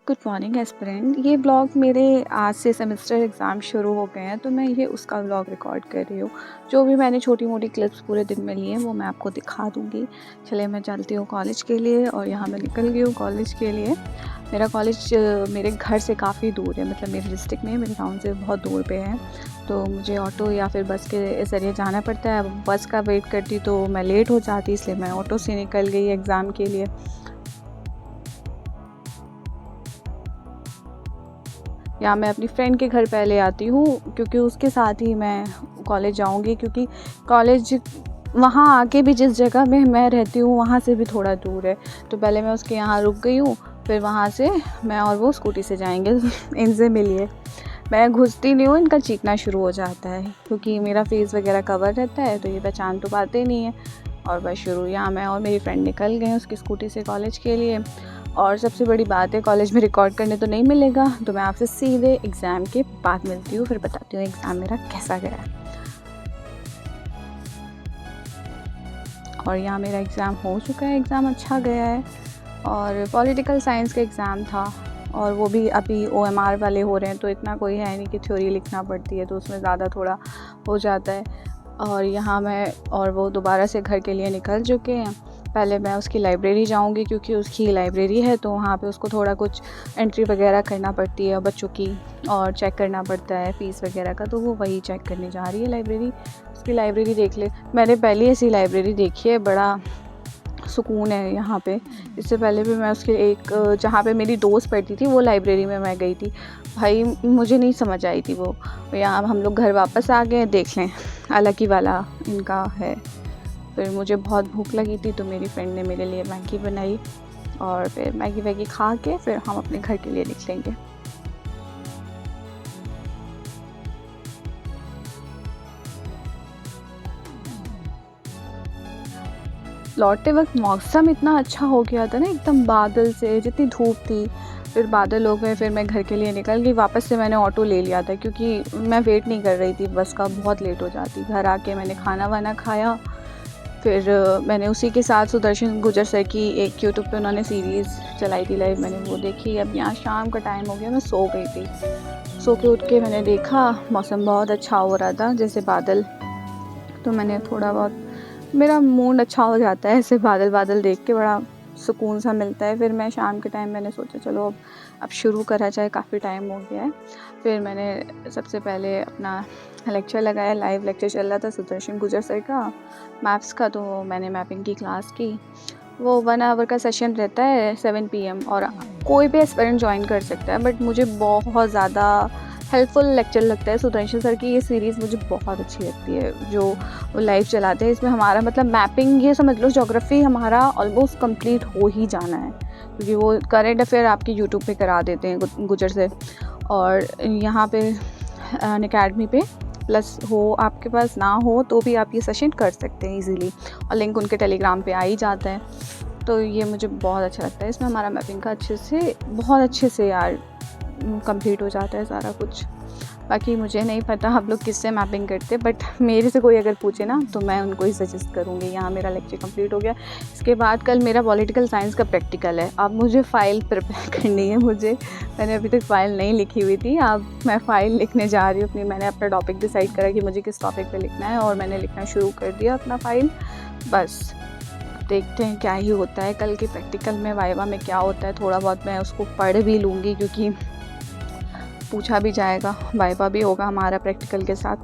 Good morning aspirant. ये blog मेरे आज से सेमेस्टर एग्ज़ाम शुरू हो गए हैं, तो मैं ये उसका ब्लॉग रिकॉर्ड कर रही हूँ। जो भी मैंने छोटी मोटी क्लिप्स पूरे दिन में लिए हैं वो मैं आपको दिखा दूँगी। चलिए मैं चलती हूँ कॉलेज के लिए, और यहाँ मैं निकल गई हूँ कॉलेज के लिए। मेरा कॉलेज मेरे घर से काफ़ी दूर है, मतलब मेरे डिस्ट्रिक्ट में, मेरे टाउन से बहुत दूर पे है। तो मुझे ऑटो या फिर बस के ज़रिए जाना पड़ता है। बस का वेट करती तो मैं लेट हो जाती, इसलिए मैं ऑटो से निकल गई एग्ज़ाम के लिए। या मैं अपनी फ्रेंड के घर पहले आती हूँ, क्योंकि उसके साथ ही मैं कॉलेज जाऊँगी, क्योंकि कॉलेज वहाँ आके भी जिस जगह में मैं रहती हूँ वहाँ से भी थोड़ा दूर है। तो पहले मैं उसके यहाँ रुक गई हूँ, फिर वहाँ से मैं और वो स्कूटी से जाएंगे। इनसे मिलिए। मैं घुसती नहीं हूँ, इनका चीखना शुरू हो जाता है, क्योंकि मेरा फेस वगैरह कवर रहता है तो ये पहचान तो पाते नहीं है। और बस शुरू, यहाँ मैं और मेरी फ्रेंड निकल गए उसकी स्कूटी से कॉलेज के लिए। और सबसे बड़ी बात है, कॉलेज में रिकॉर्ड करने तो नहीं मिलेगा, तो मैं आपसे सीधे एग्ज़ाम के बाद मिलती हूँ, फिर बताती हूँ एग्ज़ाम मेरा कैसा गया है। और यहाँ मेरा एग्ज़ाम हो चुका है, एग्ज़ाम अच्छा गया है। और पॉलिटिकल साइंस का एग्ज़ाम था, और वो भी अभी OMR वाले हो रहे हैं, तो इतना कोई है नहीं कि थ्योरी लिखना पड़ती है, तो उसमें ज़्यादा थोड़ा हो जाता है। और यहाँ मैं और वो दोबारा से घर के लिए निकल चुके हैं। पहले मैं उसकी लाइब्रेरी जाऊँगी, क्योंकि उसकी लाइब्रेरी है, तो वहाँ पे उसको थोड़ा कुछ एंट्री वगैरह करना पड़ती है बच्चों की, और चेक करना पड़ता है फ़ीस वगैरह का, तो वो वही चेक करने जा रही है लाइब्रेरी। उसकी लाइब्रेरी देख ले, मैंने पहले ऐसी लाइब्रेरी देखी है, बड़ा सुकून है यहाँ पे। इससे पहले भी मैं उसके एक जहाँ पे मेरी दोस्त पढ़ती थी वो लाइब्रेरी में मैं गई थी। भाई मुझे नहीं समझ आई थी वो। यहाँ हम लोग घर वापस आ गए, देख लें अलग ही वाला इनका है। फिर मुझे बहुत भूख लगी थी, तो मेरी फ्रेंड ने मेरे लिए मैगी बनाई, और फिर मैगी वैगी खा के फिर हम अपने घर के लिए निकलेंगे। लौटते वक्त मौसम इतना अच्छा हो गया था ना, एकदम बादल से, जितनी धूप थी फिर बादल हो गए। फिर मैं घर के लिए निकल गई। वापस से मैंने ऑटो ले लिया था, क्योंकि मैं वेट नहीं कर रही थी बस का, बहुत लेट हो जाती। घर आके मैंने खाना वाना खाया, फिर मैंने उसी के साथ सुदर्शन गुजर सर की एक यूट्यूब पे उन्होंने सीरीज़ चलाई थी लाइव, मैंने वो देखी। अब यहाँ शाम का टाइम हो गया, मैं सो गई थी। सो के उठ के मैंने देखा मौसम बहुत अच्छा हो रहा था, जैसे बादल, तो मैंने थोड़ा बहुत, मेरा मूड अच्छा हो जाता है ऐसे बादल बादल देख के, बड़ा सुकून सा मिलता है। फिर मैं शाम के टाइम मैंने सोचा चलो अब शुरू करा जाए, काफ़ी टाइम हो गया है। फिर मैंने सबसे पहले अपना लेक्चर लगाया, लाइव लेक्चर चल रहा था सुदर्शन गुजर सर का मैथ्स का, तो मैंने मैपिंग की क्लास की। वो 1 आवर का सेशन रहता है 7 PM, और कोई भी एस्पिरेंट ज्वाइन कर सकता है, बट मुझे बहुत ज़्यादा हेल्पफुल लेक्चर लगता है। सुदर्शन सर की ये सीरीज़ मुझे बहुत अच्छी लगती है, जो वो लाइव चलाते हैं। इसमें हमारा मतलब मैपिंग, ये समझ लो ज्योग्राफी हमारा ऑलमोस्ट कंप्लीट हो ही जाना है, क्योंकि वो करेंट अफेयर आपकी यूट्यूब पे करा देते हैं गुजर से। और यहाँ पे अनअकैडमी पे प्लस हो, आपके पास ना हो तो भी आप ये सेशन कर सकते हैं इजीली, और लिंक उनके टेलीग्राम पे आ ही जाता है। तो ये मुझे बहुत अच्छा लगता है। इसमें हमारा मैपिंग का बहुत अच्छे से यार कंप्लीट हो जाता है सारा कुछ। बाकी मुझे नहीं पता आप लोग किससे मैपिंग करते, बट मेरे से कोई अगर पूछे ना तो मैं उनको ही सजेस्ट करूँगी। यहाँ मेरा लेक्चर कंप्लीट हो गया। इसके बाद कल मेरा पॉलिटिकल साइंस का प्रैक्टिकल है। अब मुझे फ़ाइल प्रिपेयर करनी है। मैंने अभी तक फ़ाइल नहीं लिखी हुई थी, अब मैं फ़ाइल लिखने जा रही हूँ अपनी। मैंने अपना टॉपिक डिसाइड करा कि मुझे किस टॉपिक पे लिखना है, और मैंने लिखना शुरू कर दिया अपना फ़ाइल। बस देखते हैं क्या ही होता है कल के प्रैक्टिकल में, वाइवा में क्या होता है। थोड़ा बहुत मैं उसको पढ़ भी लूँगी, क्योंकि पूछा भी जाएगा, वाइवा भी होगा हमारा प्रैक्टिकल के साथ।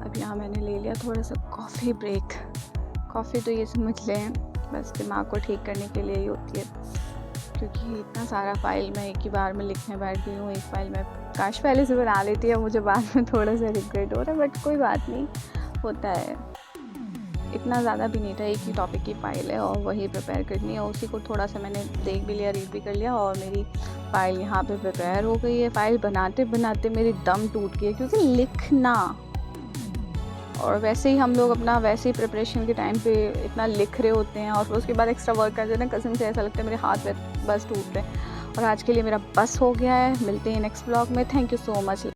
अब यहाँ मैंने ले लिया थोड़ा सा कॉफ़ी ब्रेक। कॉफ़ी तो ये समझ लें बस दिमाग को ठीक करने के लिए ही होती है, क्योंकि इतना सारा फ़ाइल मैं एक ही बार में लिखने बैठ गई हूँ। एक फ़ाइल मैं काश पहले से बना लेती है, मुझे बाद में थोड़ा सा रिग्रेट हो रहा है, बट कोई बात नहीं, होता है। इतना ज़्यादा भी नहीं था, एक ही टॉपिक की फ़ाइल है और वही प्रिपेयर करनी है। उसी को थोड़ा सा मैंने देख भी लिया, रीड भी कर लिया, और मेरी फ़ाइल यहाँ पे प्रिपेयर हो गई है। फ़ाइल बनाते बनाते मेरी दम टूट गई, क्योंकि लिखना, और वैसे ही हम लोग अपना वैसे ही प्रिपरेशन के टाइम पे इतना लिख रहे होते हैं, और उसके बाद एक्स्ट्रा वर्क करते हैं ना, कसम से ऐसा लगता है मेरे हाथ बस टूट रहे हैं। और आज के लिए मेरा बस हो गया है। मिलते हैं नेक्स्ट ब्लॉग में। Thank you so much.